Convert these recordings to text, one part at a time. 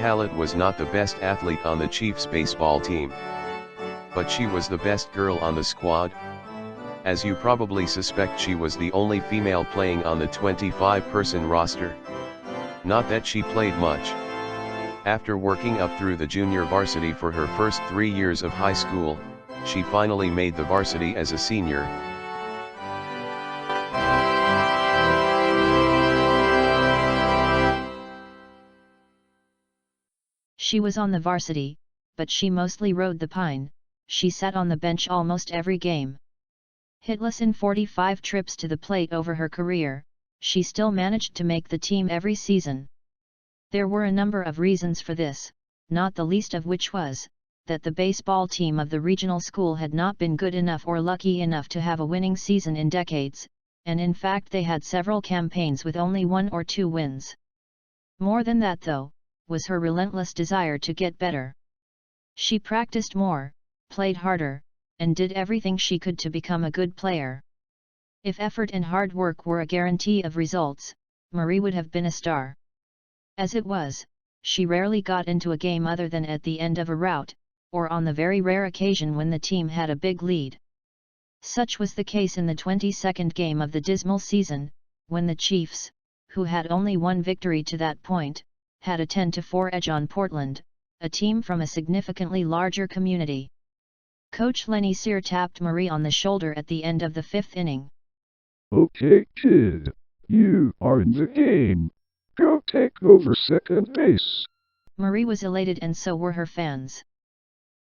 Hallett was not the best athlete on the Chiefs baseball team. But she was the best girl on the squad. As you probably suspect, she was the only female playing on the 25-person roster. Not that she played much. After working up through the junior varsity for her first 3 years of high school, she finally made the varsity as a senior. She was on the varsity, but she mostly rode the pine. She sat on the bench almost every game. Hitless in 45 trips to the plate over her career, she still managed to make the team every season. There were a number of reasons for this, not the least of which was that the baseball team of the regional school had not been good enough or lucky enough to have a winning season in decades, and in fact they had several campaigns with only 1 or 2 wins. More than that, though, was her relentless desire to get better. She practiced more, played harder, and did everything she could to become a good player. If effort and hard work were a guarantee of results, Marie would have been a star. As it was, she rarely got into a game other than at the end of a rout, or on the very rare occasion when the team had a big lead. Such was the case in the 22nd game of the dismal season, when the Chiefs, who had only one victory to that point, had a 10-4 edge on Portland, a team from a significantly larger community. Coach Lenny Sear tapped Marie on the shoulder at the end of the 5th inning. "Okay, kid, you are in the game. Go take over second base." Marie was elated, and so were her fans.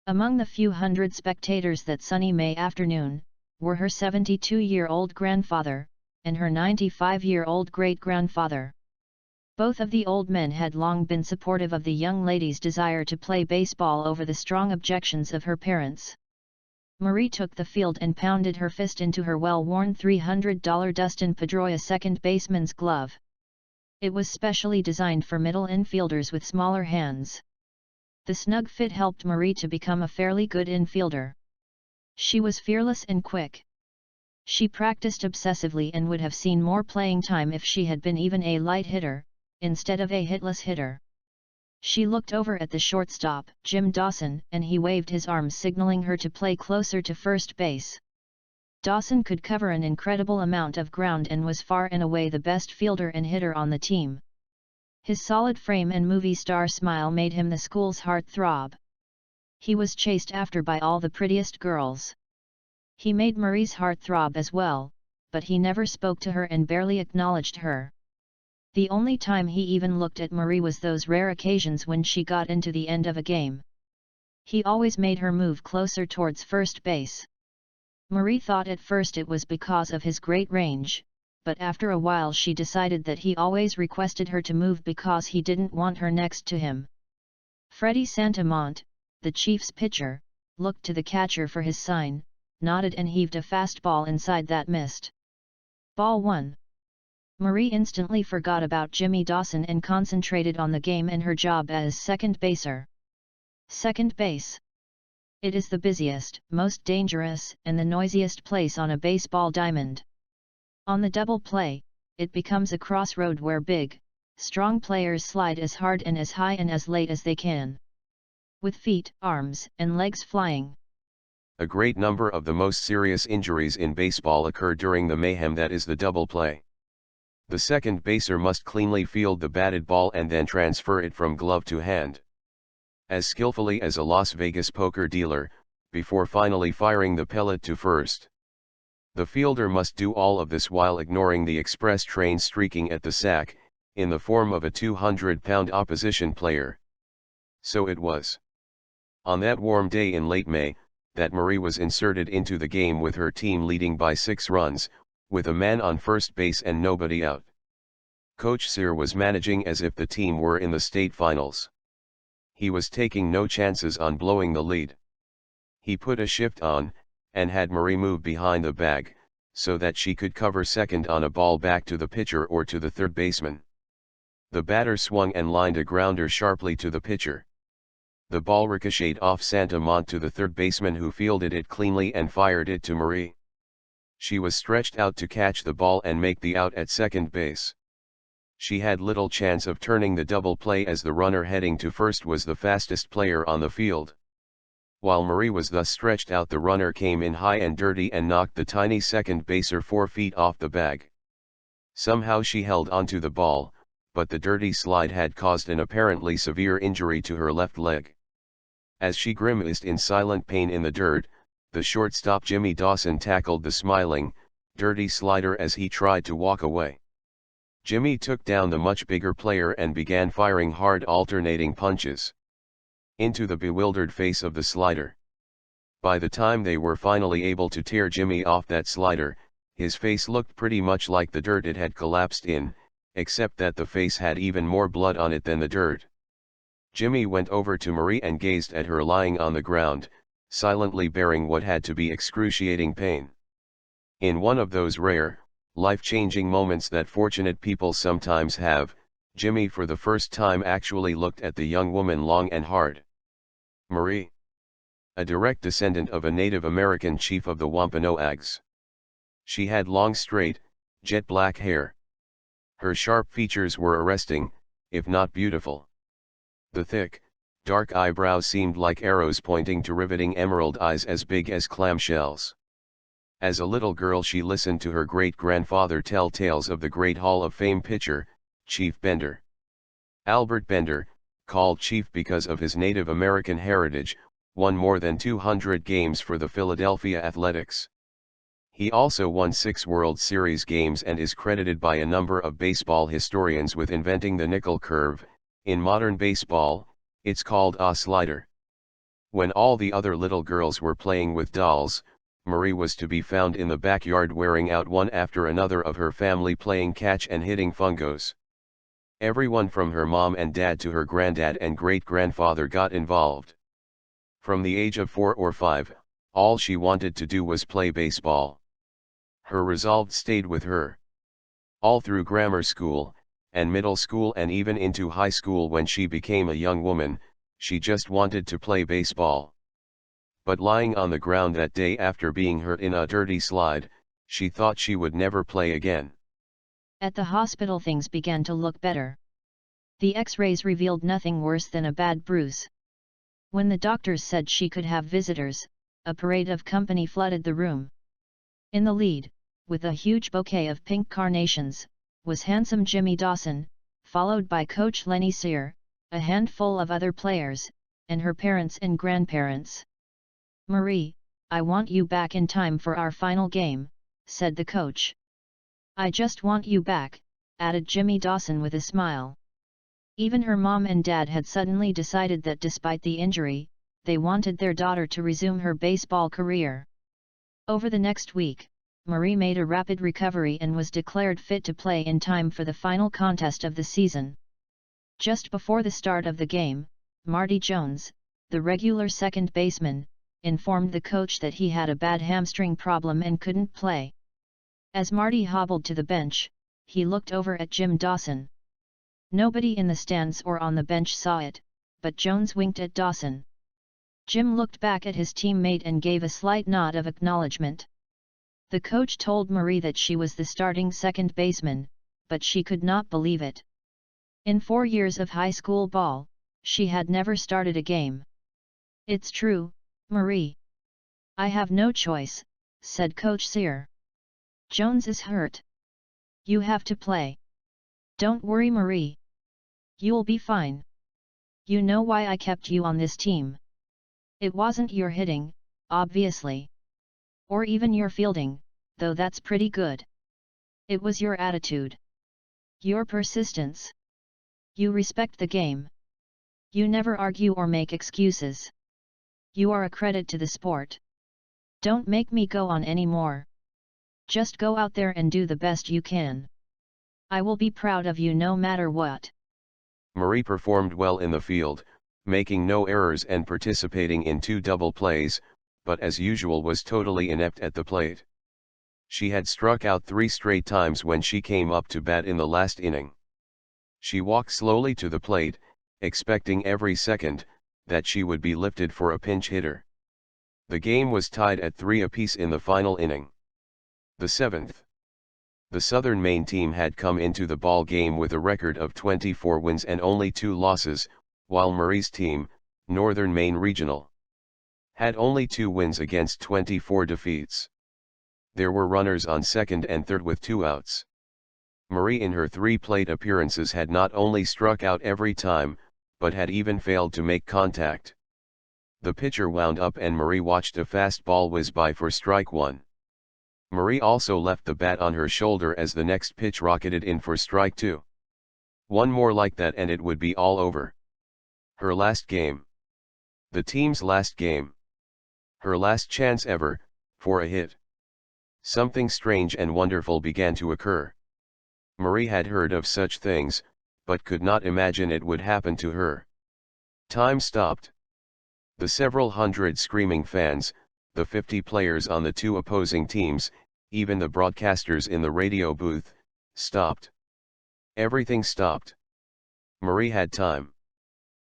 Among the few hundred spectators that sunny May afternoon, were her 72-year-old grandfather, and her 95-year-old great-grandfather. Both of the old men had long been supportive of the young lady's desire to play baseball over the strong objections of her parents. Marie took the field and pounded her fist into her well-worn $300 Dustin Pedroia second baseman's glove. It was specially designed for middle infielders with smaller hands. The snug fit helped Marie to become a fairly good infielder. She was fearless and quick. She practiced obsessively and would have seen more playing time if she had been even a light hitter, instead of a hitless hitter. She looked over at the shortstop, Jim Dawson, and he waved his arms signaling her to play closer to first base. Dawson could cover an incredible amount of ground and was far and away the best fielder and hitter on the team. His solid frame and movie star smile made him the school's heartthrob. He was chased after by all the prettiest girls. He made Marie's heart throb as well, but he never spoke to her and barely acknowledged her. The only time he even looked at Marie was those rare occasions when she got into the end of a game. He always made her move closer towards first base. Marie thought at first it was because of his great range, but after a while she decided that he always requested her to move because he didn't want her next to him. Freddie Santamont, the Chiefs pitcher, looked to the catcher for his sign, nodded and heaved a fastball inside that missed. Ball 1. Marie instantly forgot about Jimmy Dawson and concentrated on the game and her job as second baser. Second base. It is the busiest, most dangerous, and the noisiest place on a baseball diamond. On the double play, it becomes a crossroad where big, strong players slide as hard and as high and as late as they can. With feet, arms, and legs flying. A great number of the most serious injuries in baseball occur during the mayhem that is the double play. The second baser must cleanly field the batted ball and then transfer it from glove to hand, as skillfully as a Las Vegas poker dealer, before finally firing the pellet to first. The fielder must do all of this while ignoring the express train streaking at the sack, in the form of a 200-pound opposition player. So it was on that warm day in late May, that Marie was inserted into the game with her team leading by 6 runs, with a man on first base and nobody out. Coach Sear was managing as if the team were in the state finals. He was taking no chances on blowing the lead. He put a shift on, and had Marie move behind the bag, so that she could cover second on a ball back to the pitcher or to the third baseman. The batter swung and lined a grounder sharply to the pitcher. The ball ricocheted off Santamont to the third baseman, who fielded it cleanly and fired it to Marie. She was stretched out to catch the ball and make the out at second base. She had little chance of turning the double play as the runner heading to first was the fastest player on the field. While Marie was thus stretched out, the runner came in high and dirty and knocked the tiny second baser 4 feet off the bag. Somehow she held onto the ball, but the dirty slide had caused an apparently severe injury to her left leg. As she grimaced in silent pain in the dirt, the shortstop Jimmy Dawson tackled the smiling, dirty slider as he tried to walk away. Jimmy took down the much bigger player and began firing hard alternating punches into the bewildered face of the slider. By the time they were finally able to tear Jimmy off that slider, his face looked pretty much like the dirt it had collapsed in, except that the face had even more blood on it than the dirt. Jimmy went over to Marie and gazed at her lying on the ground, silently bearing what had to be excruciating pain. In one of those rare, life-changing moments that fortunate people sometimes have, Jimmy for the first time actually looked at the young woman long and hard. Marie. A direct descendant of a Native American chief of the Wampanoags. She had long straight, jet black hair. Her sharp features were arresting, if not beautiful. The thick, dark eyebrows seemed like arrows pointing to riveting emerald eyes as big as clamshells. As a little girl she listened to her great-grandfather tell tales of the great Hall of Fame pitcher, Chief Bender. Albert Bender, called Chief because of his Native American heritage, won more than 200 games for the Philadelphia Athletics. He also won 6 World Series games and is credited by a number of baseball historians with inventing the nickel curve. In modern baseball, it's called a slider. When all the other little girls were playing with dolls, Marie was to be found in the backyard wearing out one after another of her family playing catch and hitting fungos. Everyone from her mom and dad to her granddad and great-grandfather got involved. From the age of 4 or 5, all she wanted to do was play baseball. Her resolve stayed with her. All through grammar school, and middle school and even into high school when she became a young woman, she just wanted to play baseball. But lying on the ground that day after being hurt in a dirty slide, she thought she would never play again. At the hospital things began to look better. The X-rays revealed nothing worse than a bad bruise. When the doctors said she could have visitors, a parade of company flooded the room. In the lead, with a huge bouquet of pink carnations, was handsome Jimmy Dawson, followed by coach Lenny Sear, a handful of other players, and her parents and grandparents. "Marie, I want you back in time for our final game," said the coach. "I just want you back," added Jimmy Dawson with a smile. Even her mom and dad had suddenly decided that despite the injury, they wanted their daughter to resume her baseball career. Over the next week, Marie made a rapid recovery and was declared fit to play in time for the final contest of the season. Just before the start of the game, Marty Jones, the regular second baseman, informed the coach that he had a bad hamstring problem and couldn't play. As Marty hobbled to the bench, he looked over at Jim Dawson. Nobody in the stands or on the bench saw it, but Jones winked at Dawson. Jim looked back at his teammate and gave a slight nod of acknowledgement. The coach told Marie that she was the starting second baseman, but she could not believe it. In 4 years of high school ball, she had never started a game. "It's true, Marie. I have no choice," said Coach Sear. "Jones is hurt. You have to play. Don't worry, Marie. You'll be fine. You know why I kept you on this team. It wasn't your hitting, obviously. Or even your fielding, though that's pretty good. It was your attitude. Your persistence. You respect the game. You never argue or make excuses. You are a credit to the sport. Don't make me go on any more. Just go out there and do the best you can. I will be proud of you no matter what." Marie performed well in the field, making no errors and participating in 2 double plays, but as usual was totally inept at the plate. She had struck out 3 straight times when she came up to bat in the last inning. She walked slowly to the plate, expecting every second that she would be lifted for a pinch hitter. The game was tied at 3 apiece in the final inning. The 7th The Southern Maine team had come into the ball game with a record of 24 wins and only 2 losses, while Marie's team, Northern Maine Regional, had only 2 wins against 24 defeats. There were runners on second and third with 2 outs. Marie in her 3 plate appearances had not only struck out every time, but had even failed to make contact. The pitcher wound up and Marie watched a fast ball whiz by for strike 1. Marie also left the bat on her shoulder as the next pitch rocketed in for strike 2. One more like that and it would be all over. Her last game. The team's last game. Her last chance ever, for a hit. Something strange and wonderful began to occur. Marie had heard of such things, but could not imagine it would happen to her. Time stopped. The several hundred screaming fans, the 50 players on the 2 opposing teams, even the broadcasters in the radio booth, stopped. Everything stopped. Marie had time.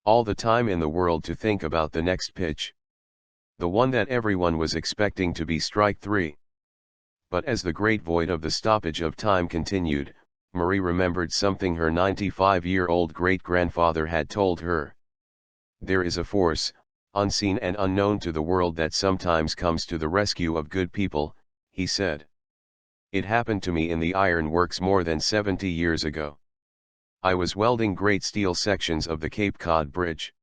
All the time in the world to think about the next pitch. The one that everyone was expecting to be strike 3. But as the great void of the stoppage of time continued, Marie remembered something her 95-year-old great-grandfather had told her. There is a force, unseen and unknown to the world, that sometimes comes to the rescue of good people, he said. It happened to me in the iron works more than 70 years ago. I was welding great steel sections of the Cape Cod Bridge.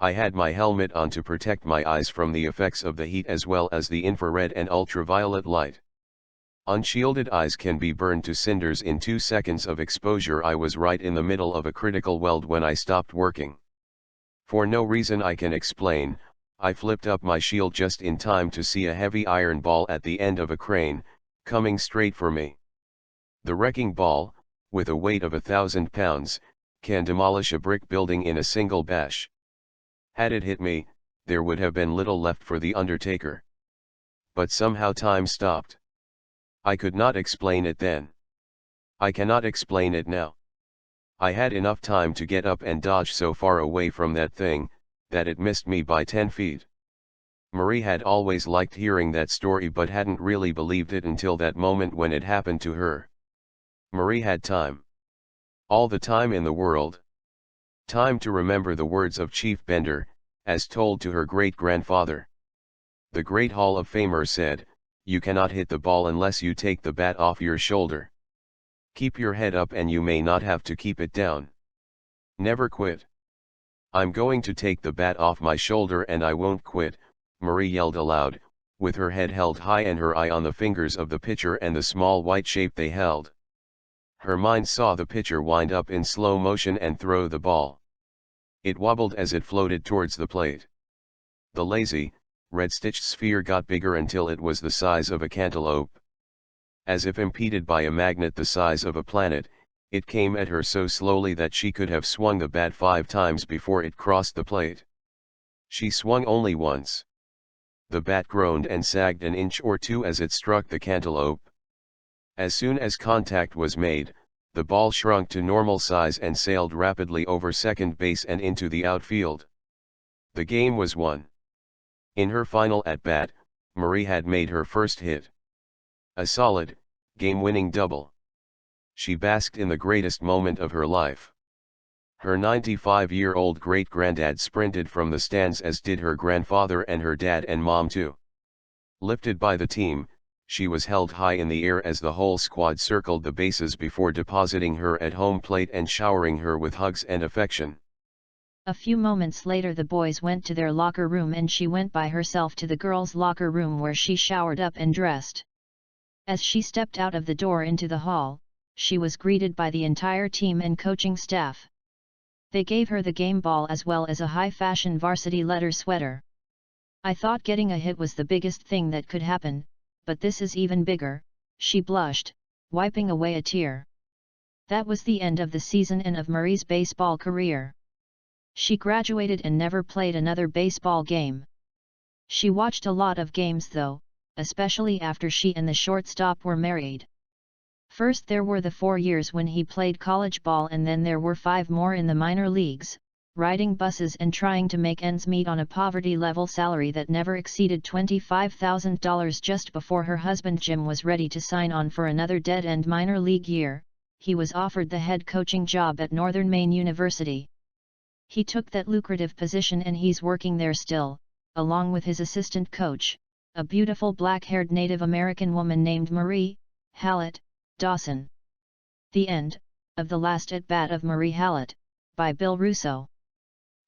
I had my helmet on to protect my eyes from the effects of the heat as well as the infrared and ultraviolet light. Unshielded eyes can be burned to cinders in 2 seconds of exposure. I was right in the middle of a critical weld when I stopped working. For no reason I can explain, I flipped up my shield just in time to see a heavy iron ball at the end of a crane, coming straight for me. The wrecking ball, with a weight of 1,000 pounds, can demolish a brick building in a single bash. Had it hit me, there would have been little left for the undertaker. But somehow time stopped. I could not explain it then. I cannot explain it now. I had enough time to get up and dodge so far away from that thing, that it missed me by 10 feet. Marie had always liked hearing that story but hadn't really believed it until that moment when it happened to her. Marie had time. All the time in the world. Time to remember the words of Chief Bender, as told to her great-grandfather. The great Hall of Famer said, "You cannot hit the ball unless you take the bat off your shoulder. Keep your head up and you may not have to keep it down. Never quit." "I'm going to take the bat off my shoulder and I won't quit," Marie yelled aloud, with her head held high and her eye on the fingers of the pitcher and the small white shape they held. Her mind saw the pitcher wind up in slow motion and throw the ball. It wobbled as it floated towards the plate. The lazy, red-stitched sphere got bigger until it was the size of a cantaloupe. As if impeded by a magnet the size of a planet, it came at her so slowly that she could have swung the bat 5 times before it crossed the plate. She swung only once. The bat groaned and sagged an inch or 2 as it struck the cantaloupe. As soon as contact was made, the ball shrunk to normal size and sailed rapidly over second base and into the outfield. The game was won. In her final at-bat, Marie had made her first hit. A solid, game-winning double. She basked in the greatest moment of her life. Her 95-year-old great-granddad sprinted from the stands, as did her grandfather and her dad and mom too. Lifted by the team, she was held high in the air as the whole squad circled the bases before depositing her at home plate and showering her with hugs and affection. A few moments later the boys went to their locker room and she went by herself to the girls' locker room where she showered up and dressed. As she stepped out of the door into the hall, she was greeted by the entire team and coaching staff. They gave her the game ball as well as a high-fashion varsity leather sweater. "I thought getting a hit was the biggest thing that could happen, but this is even bigger," she blushed, wiping away a tear. That was the end of the season and of Marie's baseball career. She graduated and never played another baseball game. She watched a lot of games though, especially after she and the shortstop were married. First there were the 4 years when he played college ball and then there were 5 more in the minor leagues, riding buses and trying to make ends meet on a poverty-level salary that never exceeded $25,000. Just before her husband Jim was ready to sign on for another dead-end minor league year, he was offered the head coaching job at Northern Maine University. He took that lucrative position and he's working there still, along with his assistant coach, a beautiful black-haired Native American woman named Marie Hallett Dawson. The end of The Last at-Bat of Marie Hallett, by Bill Russo.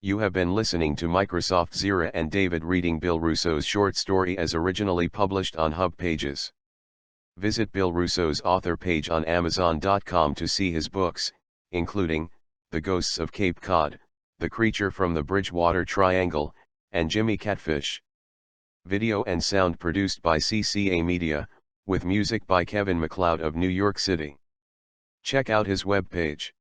You have been listening to Microsoft Zira and David reading Bill Russo's short story as originally published on Hub Pages. Visit Bill Russo's author page on Amazon.com to see his books, including The Ghosts of Cape Cod, The Creature from the Bridgewater Triangle, and Jimmy Catfish. Video and sound produced by CCA Media, with music by Kevin MacLeod of New York City. Check out his webpage.